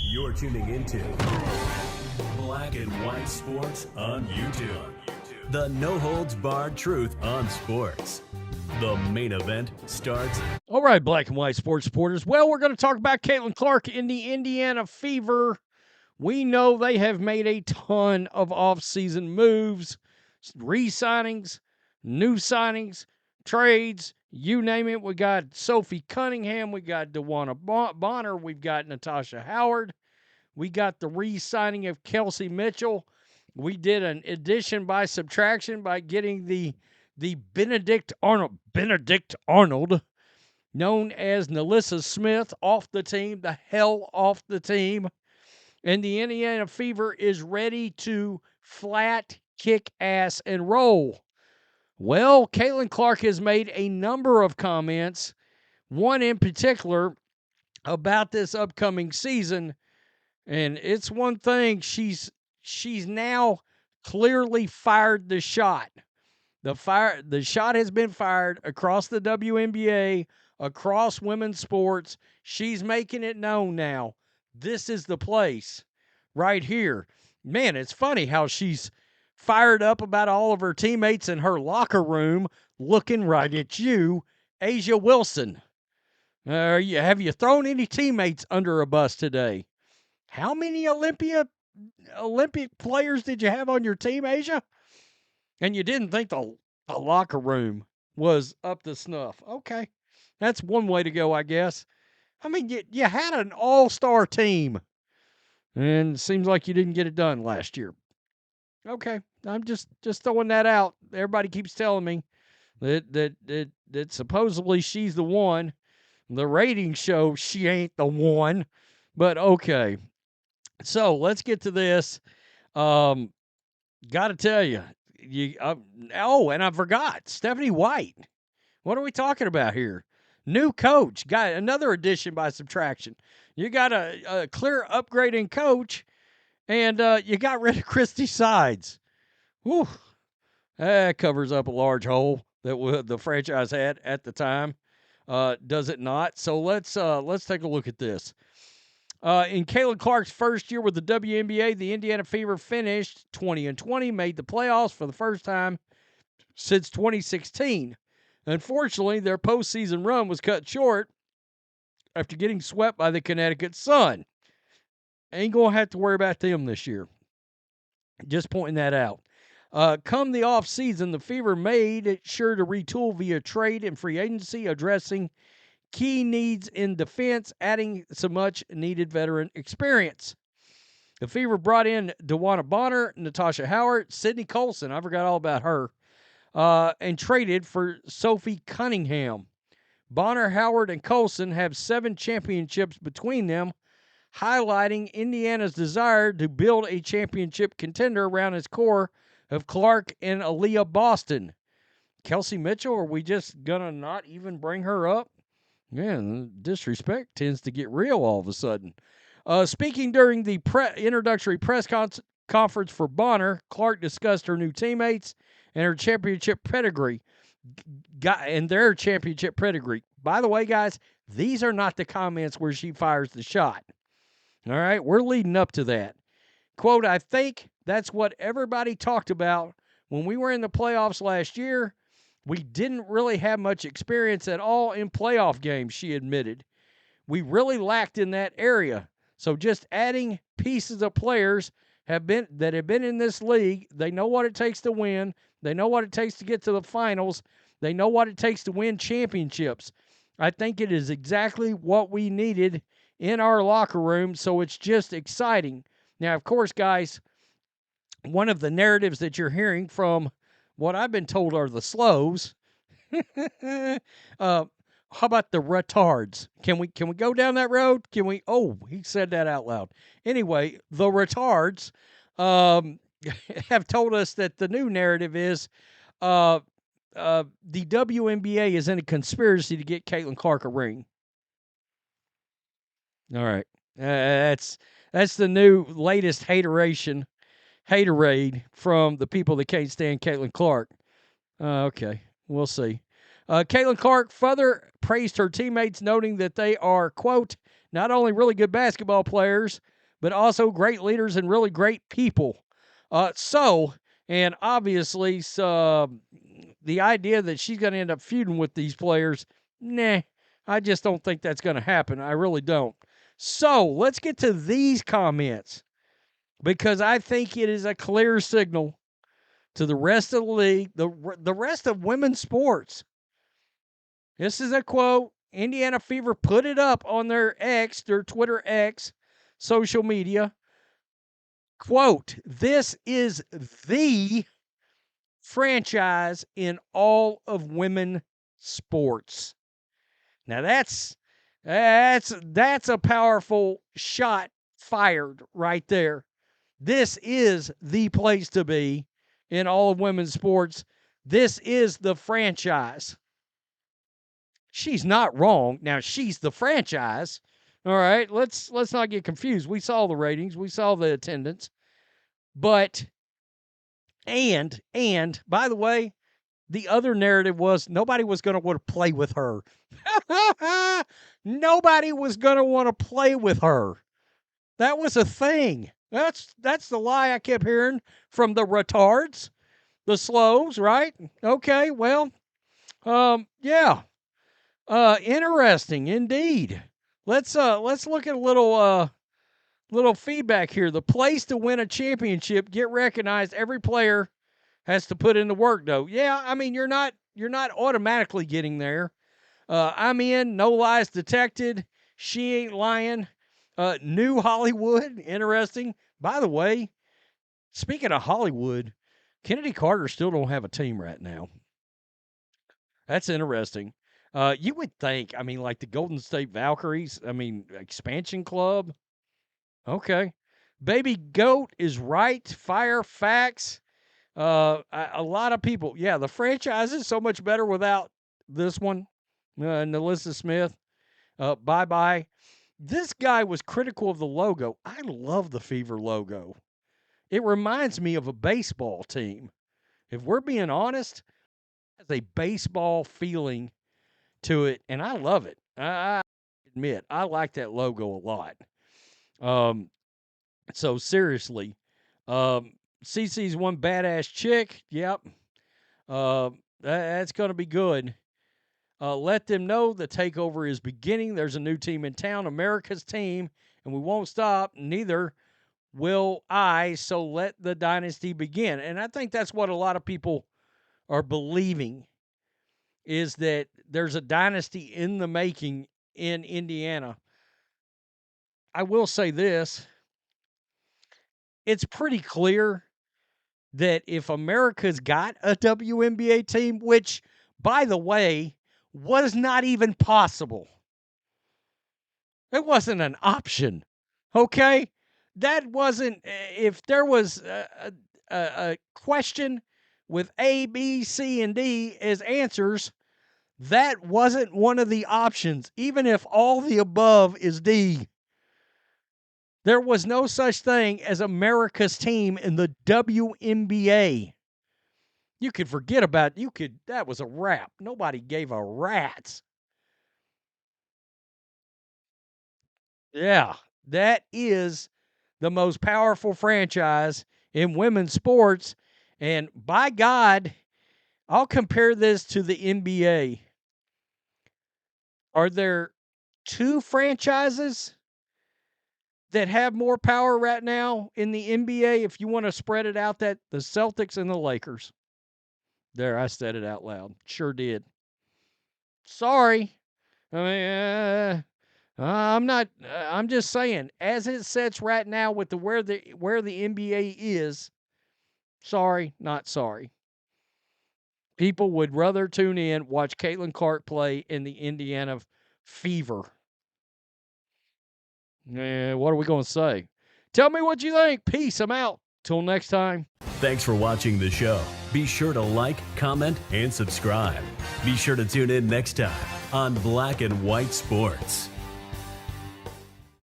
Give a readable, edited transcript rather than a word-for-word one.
You're tuning into Black and White Sports on YouTube. The no-holds-barred truth on sports. The main event starts. All right, Black and White Sports supporters. Well, we're going to talk about Caitlin Clark in the Indiana Fever. We know they have made a ton of offseason moves, re-signings, new signings, trades, you name it. We got Sophie Cunningham. We got DeWanna Bonner. We've got Natasha Howard. We got the re-signing of Kelsey Mitchell. We did an addition by subtraction by getting the Benedict Arnold, known as Nalissa Smith, off the team, the hell off the team. And the Indiana Fever is ready to flat kick ass and roll. Well, Caitlin Clark has made a number of comments, one in particular about this upcoming season. And it's one thing, she's now clearly fired the shot. The shot has been fired across the WNBA, across women's sports. She's making it known now. This is the place right here. Man, it's funny how she's fired up about all of her teammates in her locker room looking right at you, Asia Wilson. Have you thrown any teammates under a bus today? How many Olympic players did you have on your team, Asia? And you didn't think the locker room was up to snuff. Okay, that's one way to go, I guess. I mean, you had an all-star team, and it seems like you didn't get it done last year. Okay, I'm just throwing that out. Everybody keeps telling me that supposedly she's the one. The ratings show she ain't the one, but okay. So let's get to this. Got to tell you, and I forgot Stephanie White. What are we talking about here? New coach. Got another addition by subtraction. You got a clear upgrade in coach, and you got rid of Christy Sides. Whew. That covers up a large hole that the franchise had at the time. Does it not? So let's take a look at this. In Caitlin Clark's first year with the WNBA, the Indiana Fever finished 20-20, made the playoffs for the first time since 2016. Unfortunately, their postseason run was cut short after getting swept by the Connecticut Sun. Ain't going to have to worry about them this year. Just pointing that out. Come the offseason, the Fever made sure to retool via trade and free agency, addressing key needs in defense, adding some much-needed veteran experience. The Fever brought in DeWanna Bonner, Natasha Howard, Sydney Colson, I forgot all about her, and traded for Sophie Cunningham. Bonner, Howard, and Colson have 7 championships between them, highlighting Indiana's desire to build a championship contender around its core of Clark and Aaliyah Boston. Kelsey Mitchell, are we just going to not even bring her up? Man, disrespect tends to get real all of a sudden. Speaking during the introductory press conference for Bonner, Clark discussed her new teammates and her championship pedigree. Their championship pedigree. By the way, guys, these are not the comments where she fires the shot. All right, we're leading up to that. Quote, I think that's what everybody talked about when we were in the playoffs last year. We didn't really have much experience at all in playoff games, she admitted. We really lacked in that area. So just adding pieces of players that have been in this league, they know what it takes to win. They know what it takes to get to the finals. They know what it takes to win championships. I think it is exactly what we needed in our locker room, so it's just exciting. Now, of course, guys, one of the narratives that you're hearing from what I've been told are the slows. How about the retards? Can we go down that road? Can we? Oh, he said that out loud. Anyway, the retards have told us that the new narrative is the WNBA is in a conspiracy to get Caitlin Clark a ring. All right, that's the new latest haterade from the people that can't stand Caitlin Clark. Okay, we'll see. Caitlin Clark further praised her teammates, noting that they are, quote, not only really good basketball players, but also great leaders and really great people. And obviously, the idea that she's going to end up feuding with these players, nah, I just don't think that's going to happen. I really don't. So let's get to these comments, because I think it is a clear signal to the rest of the league, the rest of women's sports. This is a quote. Indiana Fever put it up on their Twitter X, social media. Quote, "This is the franchise in all of women sports." Now that's a powerful shot fired right there. This is the place to be in all of women's sports. This is the franchise. She's not wrong. Now, she's the franchise. All right, let's not get confused. We saw the ratings, we saw the attendance. But and by the way, the other narrative was nobody was going to want to play with her. Nobody was going to want to play with her. That was a thing. That's the lie I kept hearing from the retards, the slows, right? Okay, well, yeah. Interesting indeed. Let's look at a little feedback here. The place to win a championship, get recognized. Every player has to put in the work, though. Yeah, I mean, you're not automatically getting there. I'm in. No lies detected. She ain't lying. New Hollywood. Interesting. By the way, speaking of Hollywood, Kennedy Carter still don't have a team right now. That's interesting. You would think, I mean, like the Golden State Valkyries, I mean, expansion club. Okay. Baby Goat is right. Fire facts. A lot of people. Yeah, the franchise is so much better without this one. Nalissa Smith. Bye-bye. This guy was critical of the logo. I love the Fever logo. It reminds me of a baseball team. If we're being honest, it has a baseball feeling to it, and I love it. I admit, I like that logo a lot. So seriously, CC's one badass chick. Yep. That's going to be good. Let them know the takeover is beginning. There's a new team in town, America's team, and we won't stop. Neither will I. So let the dynasty begin. And I think that's what a lot of people are believing, is that there's a dynasty in the making in Indiana. I will say this. It's pretty clear that if America's got a WNBA team, which, by the way, was not even possible. It wasn't an option, okay? That wasn't, if there was a question with A, B, C, and D as answers, that wasn't one of the options, even if all the above is D. There was no such thing as America's team in the WNBA. You could forget about it. That was a wrap. Nobody gave a rat's. Yeah, that is the most powerful franchise in women's sports. And by God, I'll compare this to the NBA. Are there two franchises that have more power right now in the NBA, if you want to spread it out, that the Celtics and the Lakers? There, I said it out loud. Sure did. Sorry. I mean, I'm not. I'm just saying, as it sits right now with where the NBA is. Sorry, not sorry. People would rather tune in, watch Caitlin Clark play in the Indiana Fever. What are we going to say? Tell me what you think. Peace. I'm out. Till next time. Thanks for watching the show. Be sure to like, comment, and subscribe. Be sure to tune in next time on Black and White Sports.